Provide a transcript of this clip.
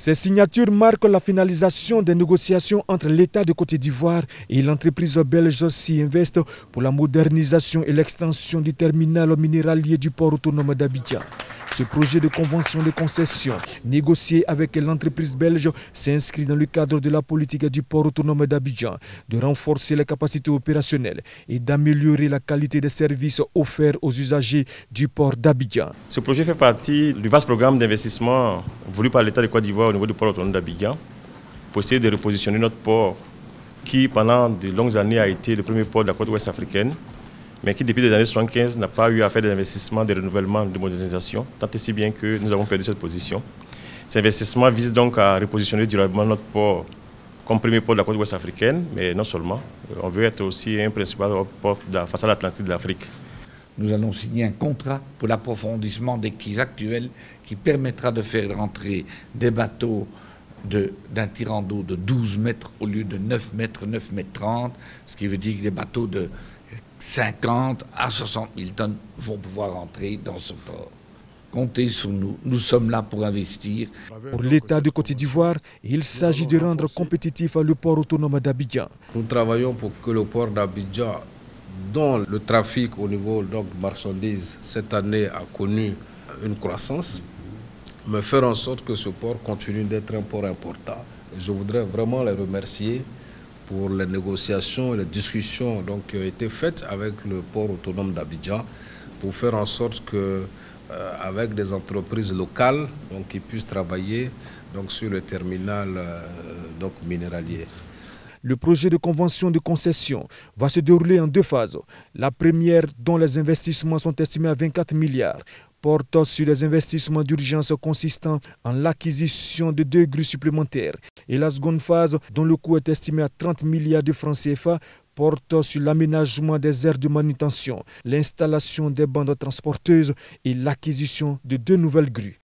Ces signatures marquent la finalisation des négociations entre l'État de Côte d'Ivoire et l'entreprise belge Sea Invest pour la modernisation et l'extension du terminal minéralier du port autonome d'Abidjan. Ce projet de convention de concession négocié avec l'entreprise belge s'inscrit dans le cadre de la politique du port autonome d'Abidjan de renforcer les capacités opérationnelles et d'améliorer la qualité des services offerts aux usagers du port d'Abidjan. Ce projet fait partie du vaste programme d'investissement voulu par l'État de Côte d'Ivoire au niveau du port autonome d'Abidjan pour essayer de repositionner notre port qui pendant de longues années a été le premier port de la côte ouest africaine, mais qui depuis les années 1975 n'a pas eu à faire des investissements, de renouvellement, de modernisation, tant et si bien que nous avons perdu cette position. Ces investissements visent donc à repositionner durablement notre port comme premier port de la côte ouest africaine, mais non seulement, on veut être aussi un principal port de la façade atlantique de l'Afrique. Nous allons signer un contrat pour l'approfondissement des quais actuels qui permettra de faire rentrer des bateaux d'un tirant d'eau de 12 mètres au lieu de 9 mètres, 9 mètres 30, ce qui veut dire que des bateaux de 50 à 60 000 tonnes vont pouvoir entrer dans ce port. Comptez sur nous, nous sommes là pour investir. Pour l'État de Côte d'Ivoire, il s'agit de rendre compétitif le port autonome d'Abidjan. Nous travaillons pour que le port d'Abidjan, dont le trafic au niveau de marchandises cette année a connu une croissance, mais faire en sorte que ce port continue d'être un port important. Et je voudrais vraiment les remercier pour les négociations et les discussions qui ont été faites avec le port autonome d'Abidjan pour faire en sorte que, avec des entreprises locales, qui puissent travailler sur le terminal minéralier. Le projet de convention de concession va se dérouler en deux phases. La première, dont les investissements sont estimés à 24 milliards, porte sur les investissements d'urgence consistant en l'acquisition de 2 grues supplémentaires. Et la seconde phase, dont le coût est estimé à 30 milliards de francs CFA, porte sur l'aménagement des aires de manutention, l'installation des bandes transporteuses et l'acquisition de 2 nouvelles grues.